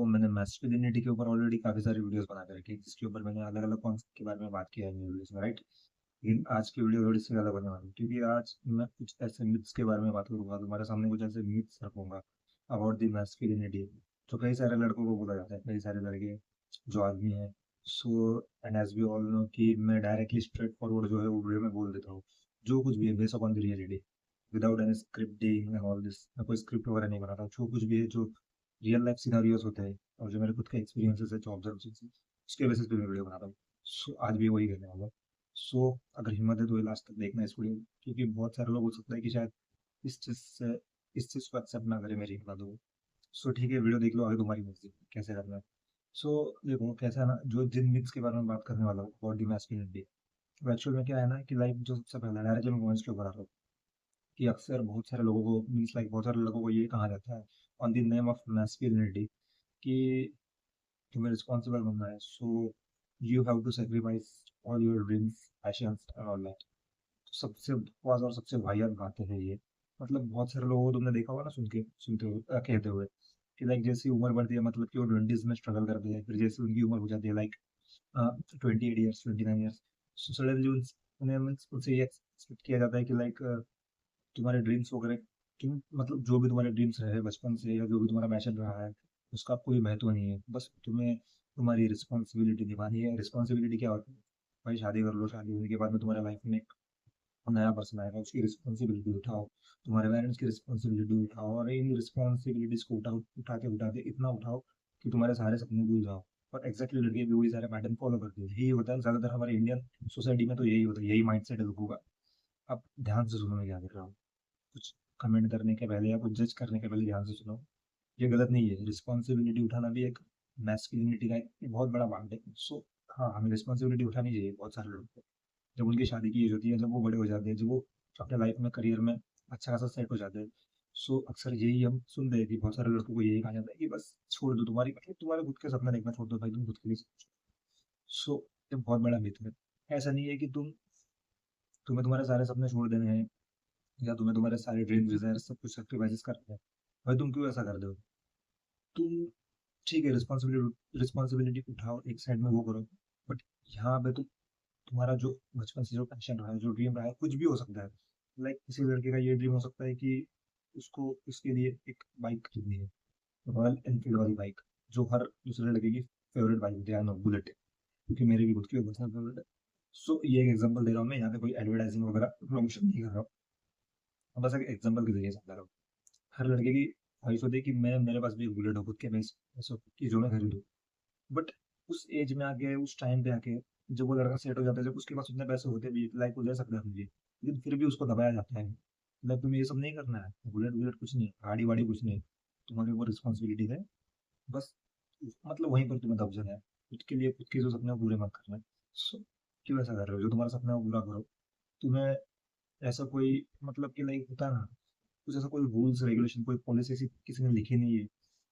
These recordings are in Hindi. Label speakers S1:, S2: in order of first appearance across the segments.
S1: मैंने मैस्कुलिनिटी के ऊपर ऑलरेडी काफ़ी सारी वीडियोस बना के रखी है, जिसके ऊपर मैंने अलग-अलग कॉन्सेप्ट के बारे में बात किया है मेरी वीडियोस में, राइट? लेकिन आज की वीडियो थोड़ी सी ज़्यादा बनने वाली है, क्योंकि आज मैं कुछ ऐसे मिथ्स के बारे में बात करूँगा, तुम्हारे सामने कुछ ऐसे मिथ्स रखूँगा अबाउट द मैस्कुलिनिटी, जो कई सारे लड़कों को बोला जाता है, कई सारे लड़के जो आदमी हैं। And as we all know कि मैं डायरेक्टली स्ट्रेट फॉरवर्ड जो है वो वीडियो में बोल देता हूँ, जो कुछ भी है based upon the reality, without any scripting and all this. मैं कोई स्क्रिप्ट वगैरह नहीं बनाता, जो कुछ भी है, जो रियल लाइफ सिनारियोज होते हैं और जो मेरे खुद के एक्सपीरियंसेस है, जो ऑब्जर्वेशंस है, उसके बेसिस पे मैं वीडियो बनाता हूँ। आज भी वही करने वाला हूँ। अगर हिम्मत है तो ये लास्ट तक देखना इस वीडियो, क्योंकि बहुत सारे लोग हो सकता है कि शायद इस चीज़ से इस चीज़ को एक्सेप्ट ना करें मेरी हिम्मत हो। ठीक है, वीडियो देख लो, आगे तुम्हारी मर्जी कैसे करना है। देखो कैसा है ना, जो जिन मिथ्स के बारे में बात करने वाला हूँ बॉडी मैस्कुलिनिटी, तो एक्चुअल में क्या है ना कि लाइक जो सबसे पहला डायरेक्टली मैं पॉइंट्स के ऊपर आ रहा हूँ कि अक्सर बहुत सारे लोगों को मीन्स लाइक बहुत सारे लोगों को ये कहा जाता है on the name of masculinity कि तुम्हें रिस्पॉन्सिबल बनना है, you have to sacrifice all your dreams, passions and all that. सबसे बकवास और सबसे वाहियात बातें हैं ये। मतलब बहुत सारे लोगों को तुमने देखा होगा ना, सुनते हुए कहते हुए कि लाइक जैसी उम्र बढ़ती है, मतलब कि वो ट्वेंटीज में स्ट्रगल करते हैं, फिर जैसे उनकी उम्र हो जाती है लाइक 28 ईयर्स, 29 ईयर्स, सडनली उन्हें मीन्स उनसे ये एक्सपेक्ट किया जाता है कि लाइक तुम्हारे ड्रीम्स वगैरह, तुम मतलब जो भी तुम्हारे ड्रीम्स रहे बचपन से या जो भी तुम्हारा पैशन रहा है, उसका कोई महत्व नहीं है। बस तुम्हें तुम्हारी रिस्पॉन्सिबिलिटी निभानी है। रिस्पॉन्सिबिलिटी क्या होती है? भाई शादी कर लो, शादी होने के बाद में तुम्हारे लाइफ में एक नया पर्सन आएगा, उसकी रिस्पॉन्सिबिलिटी उठाओ, तुम्हारे पेरेंट्स की रिस्पॉन्सिबिलिटी उठाओ, और इन रिस्पॉन्सिबिलिटीज को उठाते इतना उठाओ कि तुम्हारे सारे सपने भूल जाओ। और एग्जैक्टली लड़के भी वही सारे पैटर्न फॉलो करते हैं, यही होता है ज्यादातर हमारे इंडियन सोसाइटी में, तो यही होता है, यही माइंडसेट है लोगों का। अब ध्यान से सुनो मैं क्या कर रहा हूँ। कुछ कमेंट करने के पहले या कुछ जज करने के पहले ध्यान से सुनो। ये गलत नहीं है, रिस्पॉन्सिबिलिटी उठाना भी एक मैस्कुलिनिटी का एक बहुत बड़ा पार्ट है। हाँ, हमें रिस्पॉन्सिबिलिटी उठानी चाहिए बहुत सारे लोगों को, जब उनकी शादी की एज होती है, जब वो बड़े हो जाते हैं, जब वो अपने लाइफ में करियर में अच्छा खासा सेट हो जाते हैं। अक्सर यही हम सुनते हैं कि बहुत सारे लड़कों को यही कहा जाता है कि बस छोड़ दो, तुम्हारी मतलब तुम्हारे खुद के सपना देखना छोड़ दो भाई, तुम खुद के लिए सोचो। ये बहुत बड़ा मिथ है। ऐसा नहीं है कि तुम्हें तुम्हारे सारे सपने छोड़ देने हैं या तुम्हें तुम्हारे सारे ड्रीम डिजायर सब कुछ सेक्रीफाइसेस करने हैं। भाई तुम क्यों ऐसा कर दो? तुम ठीक है, रिस्पॉन्सिबिलिटी रिस्पॉन्सिबिलिटी उठाओ, एक साइड में वो करो, बट यहाँ पे तुम्हारा जो बचपन से जो पैशन रहा है, जो ड्रीम रहा है, कुछ भी हो सकता है। लाइक किसी लड़के का ये ड्रीम हो सकता है कि उसको उसके लिए एक बाइक खरीदनी है, रॉयल एनफील्ड वाली बाइक, जो हर दूसरे लड़के की फेवरेट बाइक होती है, नो बुलेट, क्योंकि मेरी भी खुद की पर्सनल फेवरेट है। ये एक एग्जांपल दे रहा हूँ मैं, यहाँ पे कोई एडवर्टाइजिंग वगैरह प्रमोशन नहीं कर रहा हूँ, मैं बस एक एग्जांपल के जरिए समझा रहा हूँ। हर लड़के की ख्वाहिश होती है कि मैं मेरे पास भी एक बुलेट हो खुद के पैसों की, जो मैं खरीदूँ। बट उस एज में आके, उस टाइम पे आके, जब वो लड़का सेट हो जाता है, जब उसके पास उतने पैसे होते भी लाइक वो ले सकता है मुझे, लेकिन फिर भी उसको दबाया जाता है, लाइक तुम्हें ये सब नहीं करना है, बुलेट बुलेट कुछ नहीं, गाड़ी वाड़ी कुछ नहीं, तुम्हारे ऊपर रिस्पॉन्सिबिलिटी है, बस मतलब वहीं पर तुम्हें दब जाना है, खुद के लिए खुद के जो सपने हैं, वो पूरे मत करना है। सो क्यों ऐसा कर रहे हो? जो तुम्हारा सपना है वो पूरा करो। तुम्हें ऐसा कोई मतलब कि लाइक होता है ना, कुछ ऐसा कोई रूल्स रेगुलेशन, कोई पॉलिसी ऐसी किसी ने लिखी नहीं है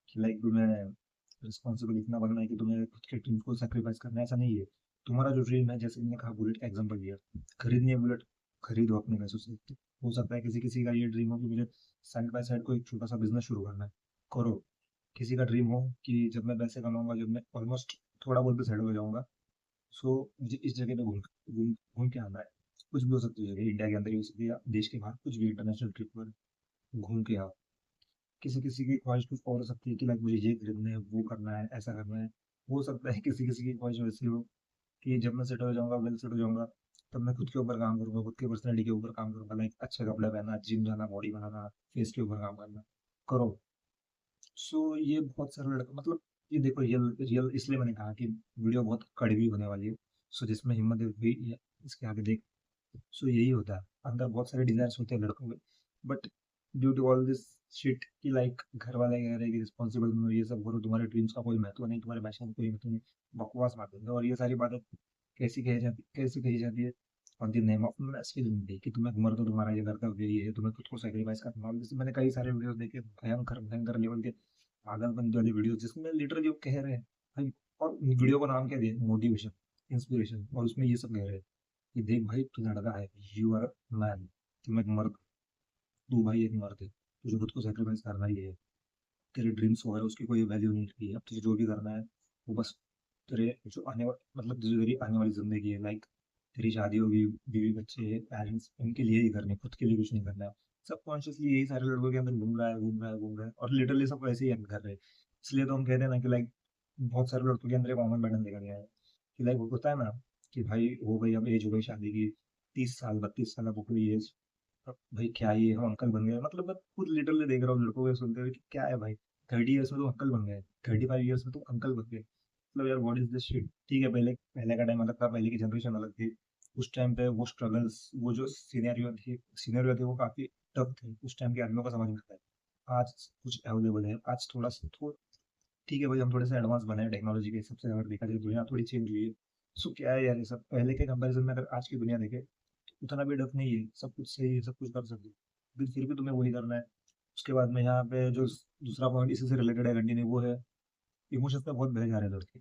S1: कि लाइक तुम्हें रिस्पॉन्सिबल इतना बनना है कि तुम्हें खुद के ड्रीम को सेक्रीफाइस करना है, ऐसा नहीं है। तुम्हारा जो ड्रीम है, जैसे मैंने कहा बुलेट का एग्जांपल दिया, खरीदनी है बुलेट, खरीदो अपने पैसों से। हो सकता है किसी किसी का ये ड्रीम हो कि मुझे साइड बाय साइड कोई छोटा सा बिजनेस शुरू करना है, करो। किसी का ड्रीम हो कि जब मैं पैसे कमाऊंगा, जब मैं ऑलमोस्ट थोड़ा बहुत भी सेट हो जाऊंगा, मुझे इस जगह पे घूम घूम घूम के आना है। कुछ भी हो सकती है जगह, इंडिया के अंदर ही हो सकती है या देश के बाहर, कुछ भी इंटरनेशनल ट्रिप पर घूम के आओ। किसी किसी की ख्वाहिश कुछ और हो सकती है कि लाइक मुझे ये खरीदना है, वो करना है, ऐसा करना है। हो सकता है किसी किसी की ख्वाहिश वैसी हो कि जब मैं सेट हो जाऊंगा, वेल सेट हो जाऊंगा, तब मैं खुद के ऊपर काम करूंगा, खुद के पर्सनैलिटी के ऊपर काम करूंगा, लाइक अच्छे कपड़े पहनना, जिम जाना, बॉडी बनाना, फेस के ऊपर काम करना, करो। ये बहुत सारे लड़का मतलब, ये देखो रियल रियल इसलिए मैंने कहा कि वीडियो बहुत कड़वी होने वाली है। जिसमें हिम्मत है भी इसके आगे देख। यही होता है, अंदर बहुत सारे डिजायर्स होते हैं लड़कों के, but due to all this shit कि लाइक घर वाले कह रहे हैं कि रिस्पॉन्सिबल बनो, ये सब करो, तुम्हारे ड्रीम्स का कोई महत्व नहीं, तुम्हारे पैशन का कोई महत्व नहीं, बकवास बात है। और ये सारी बातें कैसी कही जाती है? On the name of masculinity, कि तुम्हें मर्द हो, तुम्हारा ये कर्तव्य ये है, तुम्हें खुद को सेक्रीफाइस करना है। जैसे मैंने कई सारे वीडियोस देखे, भयंकर भयंकर लेवल के पागलपंती वाली वीडियो, जिसमें लिटरली वो कह रहे हैं भाई, और वीडियो का नाम क्या दिया, मोटिवेशन, इंस्पिरेशन, और उसमें ये सब कह रहे हैं कि देख भाई, तू लड़का है, यू आर मैन, तुम एक मर्द, तू भाई एक मर्द है, तुझे खुद को सेक्रीफाइस करना ही है। तेरे ड्रीम्स वगैरह उसकी कोई वैल्यू नहीं रही है। अब तुझे जो भी करना है वो बस तेरे जो मतलब जो तेरी आने वाली जिंदगी है, लाइक तेरी शादी होगी, बीवी बच्चे, पेरेंट्स, इनके लिए ही करनी है, खुद के लिए कुछ नहीं करना है। सबकॉन्शियसली यही सारे लड़कों के अंदर घूम रहा है, घूम रहा है, घूम रहा है, और लिटरली सब ऐसे ही end कर रहे हैं। इसलिए तो हम कहते हैं ना कि लाइक बहुत सारे लड़कों के अंदर एक कॉमन पैटर्न देखा गया है कि लाइक वो होता है ना कि भाई हो गई, अब एज हो गई शादी की, 30 साल 32 साल अब हो गई एज, अब भाई क्या ही है, हम अंकल बन गए। मतलब मैं खुद लिटरली देख रहा हूँ लड़कों को सुनते हुए कि क्या है भाई, 30 ईयर्स में तुम अंकल बन गए, 35 ईयर्स में तुम अंकल बन गए। मतलब यार व्हाट इज दिस शिट। ठीक है, पहले पहले का टाइम अलग था, पहले की जनरेशन अलग थी। उस टाइम पे वो स्ट्रगल्स, वो जो सीनियरियो थे वो काफी टफ थे, उस टाइम के आदमियों को समझ में आता है। आज कुछ अवेलेबल है, आज थोड़ा सा ठीक है भाई, हम थोड़े से एडवांस बने हैं टेक्नोलॉजी के हिसाब से, अगर देखा जाए दुनिया थोड़ी चेंज हुई है। सो क्या है यार, ये सब पहले के कंपैरिजन में अगर आज की दुनिया देखे तो उतना भी डफ नहीं है, सब कुछ सही है, सब कुछ कर सकते हो, लेकिन फिर भी तुम्हें वही करना है। उसके बाद में यहाँ पे जो दूसरा पॉइंट इसी से रिलेटेड है कंटिन्यू, वो है इमोशंस पे बहुत बह जा रहे हैं लड़के।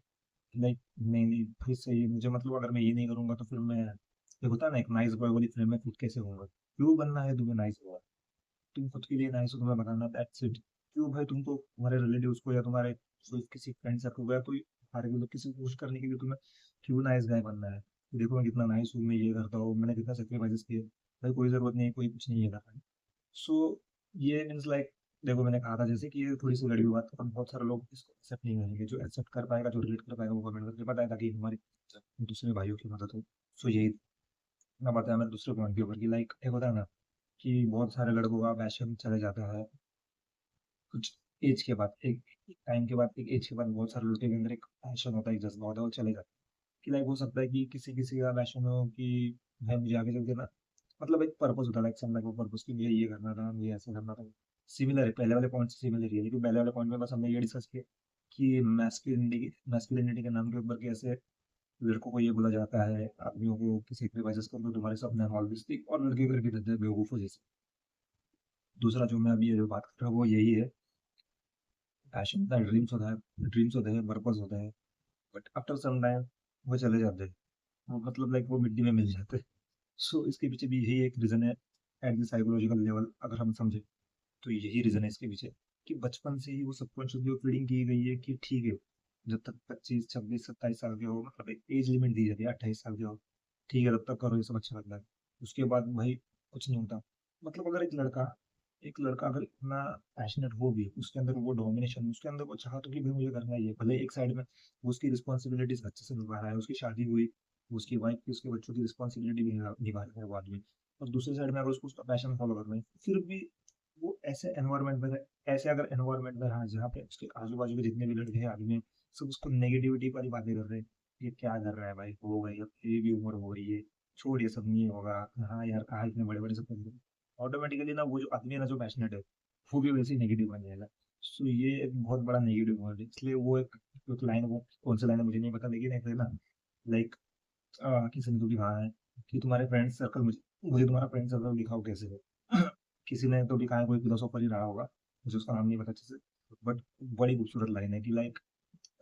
S1: लाइक नहीं नहीं भाई सही है मुझे, मतलब अगर मैं ये नहीं करूंगा तो फिर मैं, ये होता है ना एक नाइस बॉय वाली फ्रेम में फिट कैसे होऊंगा। क्यों बनना है तुम्हें नाइस बॉय? तुम खुद के लिए नाइस हो, तुम्हें बनाना, दैट्स इट। क्यों भाई तुमको तुम्हारे रिलेटिव्स को या तुम्हारे कोई किसी फ्रेंड सर्कल को या कोई हमारे मतलब किसी को खुश करने के लिए तुम्हें क्यों नाइस गाय बनना है? कि देखो मैं कितना नाइस हूँ, मैं ये करता हूँ, मैंने कितना सेक्रीफाइसेस किए। भाई कोई जरूरत नहीं है, कोई कुछ नहीं है करना। सो ये मीन्स लाइक, देखो मैंने कहा था जैसे कि ये थोड़ी सी लड़ी हुई बात है, और बहुत सारे लोग इसको एक्सेप्ट नहीं करेंगे। जो एक्सेप्ट कर पाएगा, जो रिलेट कर पाएगा, वो कमेंट करके बताएगा ताकि हमारी दूसरे भाइयों की मदद हो। सो यही ना बताया मैं दूसरे पॉइंट के ऊपर कि लाइक एक होता है ना कि बहुत सारे लड़कों का पैशन चले जाता है कुछ एज के बाद, एक टाइम के बाद, एक एज के बाद बहुत सारे लड़के के अंदर एक पैशन होता है, एक जज्बा होता है, वो चले जाता है। कि लाइक हो सकता है कि किसी किसी का पैशन हो कि भाई मुझे आगे चल के ना, मतलब एक पर्पस होता है, लाइक समझ को पर्पस कि मुझे ये करना था, मुझे ऐसा करना था। सिमिलर है, पहले वाले पॉइंट से सिमिलर ही है, लेकिन पहले वाले पॉइंट में बस हमने ये डिस्कस किया कि मैस्कुलिनिटी के नाम के ऊपर कैसे लड़कों को ये बोला जाता है, आदमियों को कि सेक्रीफाइसेस कर दो, तुम्हारे सपने ऑलवेज, और लड़के करके रहते हैं बेवकूफों जैसे। दूसरा जो मैं अभी ये जो बात कर रहा हूँ वो यही है, पैशन होता है, ड्रीम्स होते हैं, पर्पस होता है, बट आफ्टर सम टाइम वो चले जाते हैं, वो मतलब लाइक वो मिट्टी में मिल जाते हैं। सो इसके पीछे भी यही एक रीजन है, एट द साइकोलॉजिकल लेवल अगर हम समझे तो यही रीजन है इसके पीछे, कि बचपन से ही वो सबकॉन्शियसली फीडिंग की गई है कि ठीक है, जब तक 25 26 27 साल के हो, मतलब एक एज लिमिट दी जाती है 28 साल के हो, ठीक है तब तक करो, ये सब अच्छा लगता है। उसके बाद भाई कुछ नहीं होता। मतलब अगर एक लड़का अगर इतना पैशनेट हो भी, उसके अंदर वो डोमिनेशन, उसके अंदर वो चाहता कि भाई मुझे करना ही है, भले एक साइड में वो उसकी रिस्पॉन्सिबिलिटीज अच्छे से निभा रहा है, उसकी शादी हुई, उसकी वाइफ की, उसके बच्चों की रिस्पॉन्सिबिलिटी भी निभा रहा है वो आदमी, और दूसरी साइड में अगर उसको उसका पैशन फॉलो करना है, फिर भी वो ऐसे एनवायरमेंट में ऐसे अगर एनवायरमेंट में रहा जहाँ पे उसके आजू बाजू के जितने भी लड़के हैं आदमी हैं, सब उसको नेगेटिविटी वाली बातें कर रहे हैं। ये क्या कर रहा है भाई, हो गई अब तेरी भी उम्र हो गई है, छोड़ ये सब नहीं होगा। हाँ यार, कहा इतने बड़े बड़े सब, ऑटोमेटिकली ना वो जो आदमी है ना जो पैशनेट है, वो भी वैसे ही नेगेटिव बन जाएगा। सो ये एक बहुत बड़ा नेगेटिव पॉइंट है, इसलिए वो एक लाइन, वो कौन सी लाइन है मुझे नहीं पता, लेकिन एक है ना, लाइक किसी ने तो लिखा है कि तुम्हारे फ्रेंड सर्कल, मुझे मुझे तुम्हारा फ्रेंड सर्कल दिखाओ कैसे है। किसी ने तो लिखा है, कोई फिलोसोफर ही रहा होगा, मुझे उसका नाम नहीं पता अच्छे से, बट बड़ी खूबसूरत लाइन है कि लाइक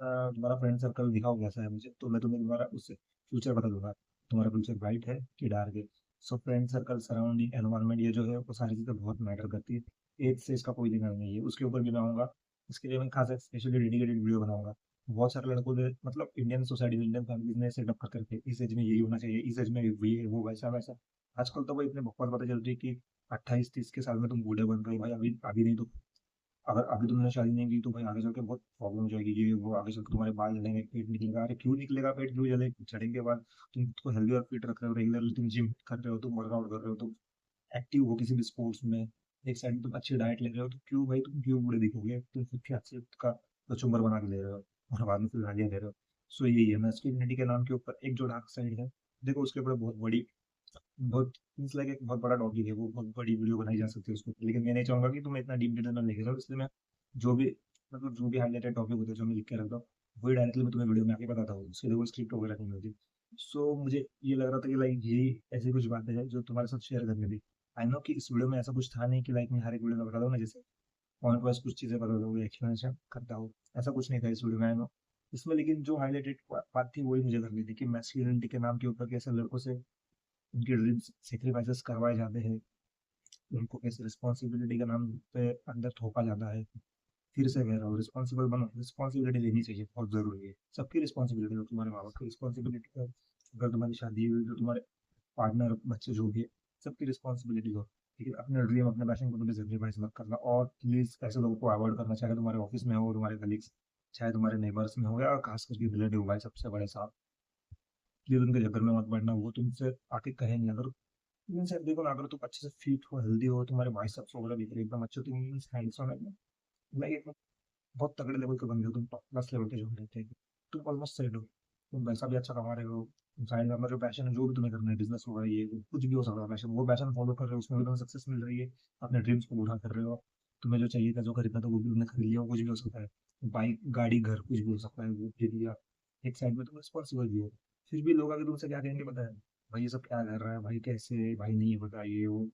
S1: तुम्हारा फ्रेंड सर्कल दिखाओ कैसा है मुझे, तो मैं तुम्हें तुम्हारा उससे फ्यूचर बता दूंगा, तुम्हारा फ्यूचर ब्राइट है कि डार्क है। So friend circle, surrounding, environment, ये जो है वो सारी चीज़ें बहुत मैटर करती है। एज से इसका कोई लेना नहीं है, उसके ऊपर भी मैं आऊँगा। इसके लिए मैं खासा स्पेशली डेडिकेटेड वीडियो बनाऊंगा। बहुत सारे लड़कों ने, मतलब इंडियन सोसाइटी में, इंडियन फैमिलीज ने सेटअप कर करके इस एज में यही होना चाहिए, इस एज में ये है, वो वैसा वैसा। आजकल तो भाई इतने बकवास बातें चल रही है कि 28 30 के साल में तुम बूढ़े बन रहे हो। भाई अभी अभी नहीं तो, अगर अभी तुमने शादी नहीं की तो भाई आगे चल के बहुत प्रॉब्लम हो जाएगी, ये वो, आगे चल के तुम्हारे बाल झड़ेंगे, पेट निकलेगा। अरे क्यों निकलेगा पेट, क्यों जले झड़ेंगे बाल? तुम खुद को हेल्दी और फिट रख रहे हो, रेगुलरली तुम जिम कर रहे हो, तुम वर्कआउट कर रहे हो, तुम एक्टिव हो किसी भी स्पोर्ट्स में, एक साइड में तुम अच्छी डाइट ले रहे हो, तो क्यों भाई तुम क्यों बूढ़े दिखोगे? तुम खुद के हाथ से खुद का कचुम्बर बना के ले रहे हो, और बाद में फिर गालियां दे रहे हो। सो यही है मैस्कुलिनिटी के नाम के ऊपर एक जो डार्क साइड है, देखो उसके ऊपर बहुत बड़ी, बहुत मीन्स लाइक एक बहुत बड़ा टॉपिक है, वो बहुत बड़ी वीडियो बनाई जा सकती है उसको, लेकिन मैं नहीं चाहूंगा कि तुम इतना डीप डिटेल में लेके जाओ, इसलिए मैं जो भी, मतलब जो भी हाईलाइटेड टॉपिक होते हैं जो मैं लिख के रखता हूँ, वही डायरेक्टली मैं तुम्हें वीडियो में आके बताता हूँ, उसके लिए कोई स्क्रिप्ट वगैरह नहीं होती। सो मुझे ये लग रहा था कि लाइक यही ऐसी कुछ बातें हैं जो तुम्हारे साथ शेयर करनी थी। आई नो कि इस वीडियो में ऐसा कुछ था नहीं कि लाइक मैं हर एक वीडियो में बता दूँ ना, जैसे पॉइंट वाइज कुछ चीज़ें बता दूँ, एक्सप्लेनेशन करता हूँ, ऐसा कुछ नहीं था इस वीडियो में, आई नो। इसमें लेकिन जो हाईलाइटेड बात थी वही मुझे करनी थी, कि मैस्कुलिनिटी के नाम के ऊपर कैसे लड़कों से उनके ड्रीम्स सेक्रीफाइसेस करवाए जाते हैं, उनको कैसे रिस्पॉन्सिबिलिटी के नाम पे अंदर थोपा जाता है, फिर से कह रहा हूँ, रिस्पॉन्सिबल बनो, रिस्पॉन्सिबिलिटी लेनी चाहिए, बहुत ज़रूरी है। सबकी रिस्पॉन्सिबिलिटी हो, तुम्हारे माँ बाप की रिस्पॉन्सिबिलिटी हो, अगर तुम्हारी शादी हुई तो तुम्हारे पार्टनर, बच्चे जो भी है, सबकी रिस्पॉन्सिबिलिटी हो। ठीक है, अपने ड्रीम, अपने पैशन को कभी सेक्रीफाइस मत करना, और प्लीज़ ऐसे लोगों को अवॉइड करना, चाहे तुम्हारे ऑफिस में हो, तुम्हारे कलीग्स, चाहे तुम्हारे नेबर्स में हो, या खास करके रिलेटिव भाई, सबसे बड़े साहब। प्लीज़ उनके चक्कर में मत पड़ना, वो तुमसे आके कहेंगे, अगर तुम से देखो ना, अगर तुम अच्छे से फिट हो, हेल्दी हो, तुम्हारे बाइसेप्स वगैरह दिख रहे हैं एकदम अच्छे, तुम हैंडसम है, लाइक एकदम बहुत तगड़े लेवल के बंदे हो, तुम टॉप क्लास लेवल के जो रहते हैं, तुम ऑलमोस्ट सेट हो, तुम पैसा भी अच्छा कमा रहे हो, तुम साइड में अपना जो पैशन है, जो भी तुम्हें करना है, बिजनेस होगा, ये वो, कुछ भी हो सकता है पैशन, वो पैशन फॉलो कर रहे हो, उसमें भी तुम्हें सक्सेस मिल रही है, अपने ड्रीम्स को पूरा कर रहे हो, तुम्हें जो चाहिए था, जो खरीदना था, वो भी तुमने खरीद लिया, वो कुछ भी हो सकता है, बाइक, गाड़ी, घर, कुछ भी हो सकता है, वो खरीद लिया। एक साइड में तुम रिस्पॉन्सिबल भी हो, फिर भी लोग आगे तुमसे क्या कहेंगे पता है? भाई ये सब क्या कर रहा है भाई, कैसे भाई, नहीं होता ये वो,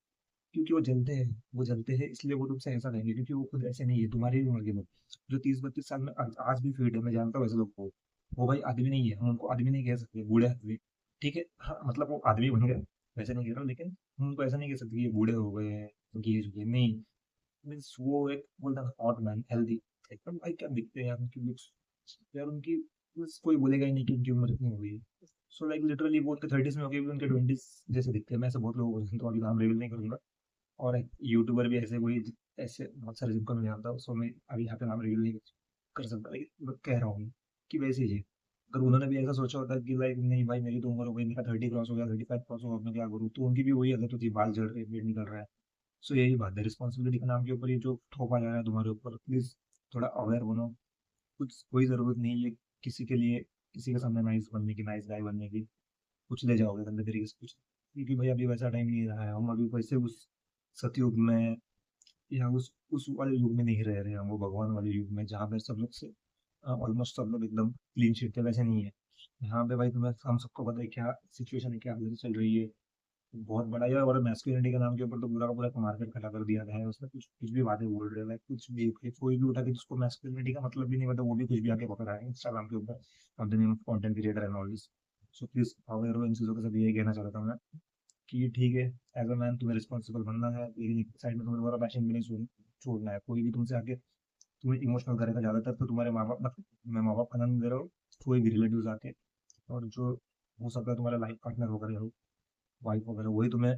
S1: क्योंकि वो जलते हैं, इसलिए वो तुमसे ऐसा कहेंगे, क्योंकि वो खुद ऐसे नहीं है, तुम्हारी ही उम्र के लोग, जो 30-32 साल में आज भी फिट है, मैं जानता हूँ ऐसे लोग को, वो भाई आदमी नहीं है, हम उनको आदमी नहीं कह सकते, बूढ़े आदमी। ठीक है, हाँ मतलब वो आदमी बन गए, वैसे नहीं कह रहा हूँ, लेकिन हम उनको ऐसा नहीं कह सकते कि ये बूढ़े हो गए हैं, उनकी एज हो गई, नहीं। मीन्स वो एक बोलता है हॉट मैन, हेल्दी, एकदम भाई, क्या दिखते हैं यार उनकी लुक्स, यार उनकी means कोई बोलेगा ही नहीं कि उनकी उम्र इतनी हो गई है। सो लाइक लिटरली वो उनके 30s में हो गए, भी उनके 20s जैसे दिखते हैं। मैं ऐसे बहुत लोगों को जानता हूँ, अभी नाम रिवील नहीं करूंगा, और एक यूट्यूबर भी ऐसे कोई, ऐसे बहुत सारे जिनको मैं जानता हूँ, सो मैं अभी यहाँ पे नाम रिवील नहीं कर सकता, लेकिन मैं कह रहा हूँ कि वैसे ही है। अगर उन्होंने भी ऐसा सोचा होता कि लाइक नहीं भाई, मेरी तो उम्र हो गई, मेरा 30 क्रॉस हो गया, 35 क्रॉस हो गया, अब मैं क्या करूँ, तो उनकी भी वही आदत होती, बाल झड़ रहे, पेट निकल रहा है। सो यही बात है, रिस्पॉन्सिबिलिटी के नाम के ऊपर ये जो थोपा जा रहा है तुम्हारे ऊपर, प्लीज थोड़ा अवेयर बनो। कुछ कोई जरूरत नहीं है किसी के लिए, किसी के सामने नाइस बनने की, नाइस गाय बनने की, कुछ ले जाओगे गंदे तरीके से कुछ, क्योंकि भाई अभी वैसा टाइम नहीं रहा है, हम अभी वैसे उस सतयुग में, या उस वाले युग में नहीं रह रहे हैं, हम वो भगवान वाले युग में, जहाँ पे सब लोग से ऑलमोस्ट सब लोग एकदम क्लीन शीट थे, वैसे नहीं है। यहाँ पे भाई तुम्हें, हम सबको पता है क्या सिचुएशन है, क्या हालत चल रही है, बहुत बड़ा यार, और मैस्कुलिनिटी के नाम के ऊपर तो पूरा का पूरा मार्केट खड़ा कर दिया गया है, उसमें कुछ कुछ भी बातें बोल रहे हैं, लाइक कुछ भी, कोई भी उठा के जिसको मैस्कुलिनिटी का मतलब भी नहीं पता, वो भी कुछ भी आके पकड़ रहा है इंस्टाग्राम के ऊपर, on the name of content creator and all this. So please aware हो इन चीज़ों के, सब यही कहना चाहता हूँ मैं, कि ठीक है, एज अ मैन तुम्हें रिस्पॉन्सिबल बनना है, लेकिन एक साइड में तुम्हें तुम्हारा पैशन भी नहीं छोड़ना है। कोई भी तुमसे आके तुम्हें इमोशनल करेगा ज़्यादातर, तो तुम्हारे माँ बाप, मतलब मैं माँ बाप का नाम दे रहा हूँ, कोई भी रिलेटिव आके, और जो हो सकता है तुम्हारा लाइफ पार्टनर वगैरह हो, वाइफ वगैरह, वही तुम्हें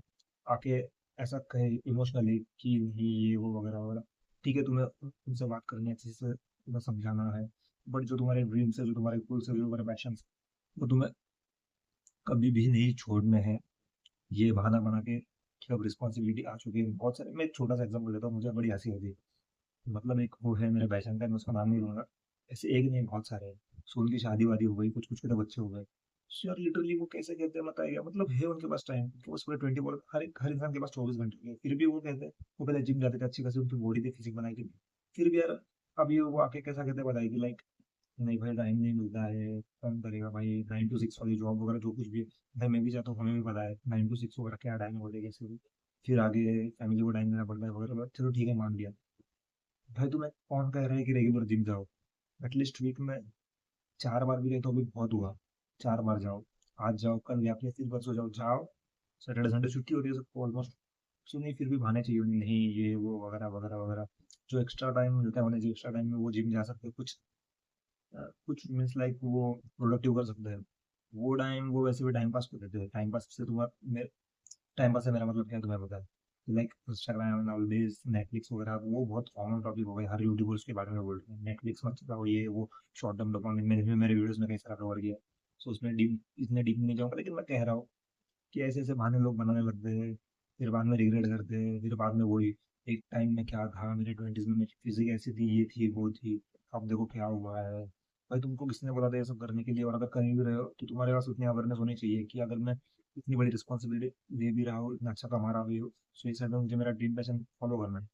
S1: आके ऐसा कहे इमोशनली कि नहीं ये वो वगैरह वगैरह। ठीक है, तुम्हें उनसे बात करनी है, अच्छे से तुम्हें समझाना है, बट जो तुम्हारे ड्रीम्स है, जो तुम्हारे गोल्स है, जो तुम्हारे पैशन, वो तुम्हें कभी भी नहीं छोड़ने हैं। ये बहाना बना के कि अब रिस्पॉन्सिबिलिटी आ चुकी है, बहुत सारे, मैं एक छोटा सा एग्जाम्पल देता हूँ, मुझे बड़ी हंसी आती है। मतलब एक वो है मेरे पैशन का, मैं उसका नाम नहीं लूंगा, ऐसे एक नहीं बहुत सारे हैं। सो उनकी शादी वादी हो गई, कुछ कुछ के तो बच्चे हो गए। So यार लिटरली वो कैसे कहते हैं बताइए, मतलब है उनके पास टाइम, उनके पास पूरे 24, हर इंसान के पास 24 घंटे हैं, फिर भी वो कहते हैं, वो पहले जिम जाते थे, अच्छी खासी उनकी बॉडी थी, फिजिक बनाई थी, फिर भी यार अभी वो आके कैसा कहते हैं बताइए कि लाइक नहीं भाई, टाइम नहीं मिलता है, कम करेगा भाई, 9 to 6 वाली जॉब वगैरह जो कुछ भी है। भाई मैं भी चाहता हूँ, हमें भी पता है 9 to 6 वगैरह क्या टाइम है, बोले कैसे भी, फिर आगे फैमिली को टाइम देना पड़ता है वगैरह वगैरह। चलो ठीक है, मान लिया। भाई तुम्हें कौन कह रहा है कि रेगुलर जिम जाओ? एटलीस्ट वीक में 4 बार भी गए तो भी बहुत हुआ, 4 बार जाओ, आज जाओ, कल या फिर परसों जाओ, जाओ। सैटरडे संडे छुट्टी होती है सबको ऑलमोस्ट। सो नहीं, फिर भी बहाने चाहिए उन्हें, नहीं ये वो वगैरह वगैरह वगैरह। जो एक्स्ट्रा टाइम मिलता है उन्हें, जो एक्स्ट्रा टाइम में वो जिम जा सकते हैं, कुछ मीन्स लाइक वो प्रोडक्टिव कर सकते हैं, वो टाइम वो वैसे भी टाइम पास कर देते हैं। टाइम पास से तुम्हारा, टाइम पास से मेरा मतलब क्या है तुम्हें पता है? Like Instagram all this, Netflix वगैरह, वो बहुत कॉमन टॉपिक हो गए, हर यूट्यूबर उसके बारे में बोल रहे हैं, नेटफ्लिक्स मत चलाओ, ये वो शॉर्ट टर्म डोपामिन, मैंने भी मेरे वीडियोस में कई सारा कवर किया। सो उसमें डीप, इतने डीप नहीं जाऊँगा, लेकिन मैं कह रहा हूँ कि ऐसे ऐसे बहाने लोग बनाने लगते हैं, फिर बाद में रिग्रेट करते हैं, फिर बाद में वही, एक टाइम में क्या था मेरे 20s में, मेरी फिजिक ऐसी थी, ये थी वो थी, अब देखो क्या हुआ है। भाई तुमको किसने बोला था ये सब करने के लिए? और अगर कर भी रहे हो तो तुम्हारे पास उतनी अवेयरनेस होनी चाहिए कि अगर मैं इतनी बड़ी रिस्पॉन्सिबिलिटी ले भी रहा हूँ, इतना अच्छा कमा रहा भी हूँ, सो इस में मुझे मेरा ड्रीम पैशन फॉलो करना है।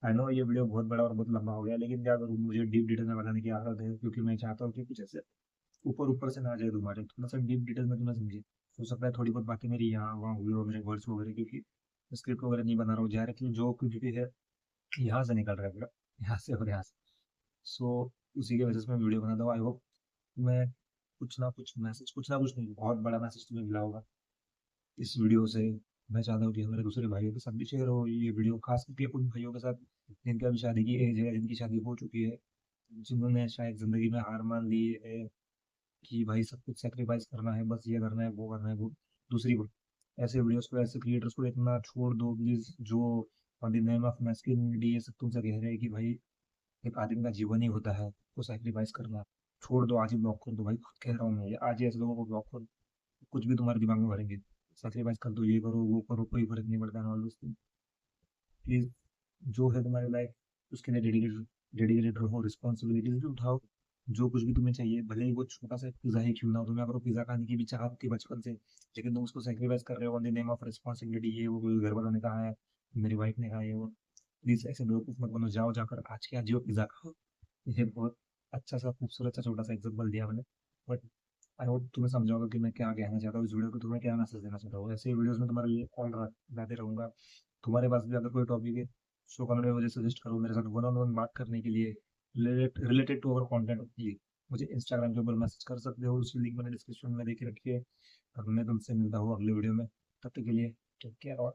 S1: आई नो ये वीडियो बहुत बड़ा और बहुत लंबा हो गया, लेकिन क्या करूँ, मुझे डीप डिटेल में बताने की आदत है, क्योंकि मैं चाहता हूँ कि कुछ ऐसे ऊपर ऊपर से ना जाए तुम्हारे, थोड़ा सा डीप डिटेल में तुम्हें समझे। हो सकता है थोड़ी बहुत बातें मेरी यहाँ वहाँ हुई हो, मेरे वर्ड्स वगैरह, क्योंकि स्क्रिप्ट वगैरह नहीं बना रहा हूँ, डायरेक्टली जो कुछ भी है यहाँ से निकल रहा है पूरा, यहाँ से और यहाँ से। सो उसी के वजह से मैं वीडियो बनाता हूँ। आई होप मैं कुछ ना कुछ मैसेज, कुछ ना कुछ नहीं, बहुत बड़ा मैसेज तुम्हें मिला होगा इस वीडियो से। मैं चाहता हूँ कि हमारे दूसरे भाइयों के साथ भी शेयर हो ये वीडियो, खास करके उन भाइयों के साथ जिनकी अभी शादी की एज है, जिनकी शादी हो चुकी है, जिन्होंने शायद ज़िंदगी में हार मान ली है कि भाई सब कुछ सैक्रिफाइस करना है, बस ये करना है, वो करना है, वो दूसरी वो ऐसे वीडियोस को, ऐसे क्रिएटर्स को इतना छोड़ दो प्लीज, जो on the name of masculinity ये सब तुमसे कह रहे हैं कि भाई एक आदमी का जीवन ही होता है उसको सैक्रिफाइस करना। छोड़ दो, आज ही ब्लॉक कर दो भाई, खुद कह रहा हूँ मैं, ये आज ही ऐसे लोगों को ब्लॉक कर दो, कुछ भी तुम्हारे दिमाग में भरेंगे, सैक्रिफाइस कर दो, ये करो वो करो, कोई फर्क नहीं पड़ता ना। प्लीज, जो है तुम्हारी लाइफ उसके लिए डेडिकेटेड डेडिकेटेड रहो, रिस्पॉन्सिबिलिटीज भी उठाओ। जो कुछ भी तुम्हें चाहिए, भले ही वो छोटा सा पिज्जा ही क्यों ना हो, तुम्हें अगर पिज्जा खाने की भी चाह होती है बचपन से, लेकिन तुम उसको सेक्रीफाइस कर रहे हो on the name of responsibility, ये वो कोई घर वालों ने कहा है, मेरी वाइफ ने कहा है, ये वो। प्लीज ऐसे बेवकूफ मत बनो, जाओ जाकर आज के आज जो पिज्जा खाओ। ये बहुत अच्छा सा खूबसूरत सा छोटा सा एग्जाम्पल दिया मैंने, बट आई होप तुम्हें समझाओगे कि मैं क्या कहना चाहता हूँ इस वीडियो को, तुम्हें क्या मैसेज देना चाहता हूँ। ऐसे वीडियोस में तुम्हारे लिए ऑन लाते रहूंगा। तुम्हारे पास भी अगर कोई टॉपिक है, सो कमेंट में मुझे सजेस्ट करो, मेरे साथ वन ऑन वन बात करने के लिए, related to our content please मुझे इंस्टाग्राम के ऊपर मैसेज कर सकते हो, उसकी लिंक मैंने डिस्क्रिप्शन में दे के रखी है। अब मैं तुमसे मिलता हूँ अगले वीडियो में, तब तक के लिए टेक केयर और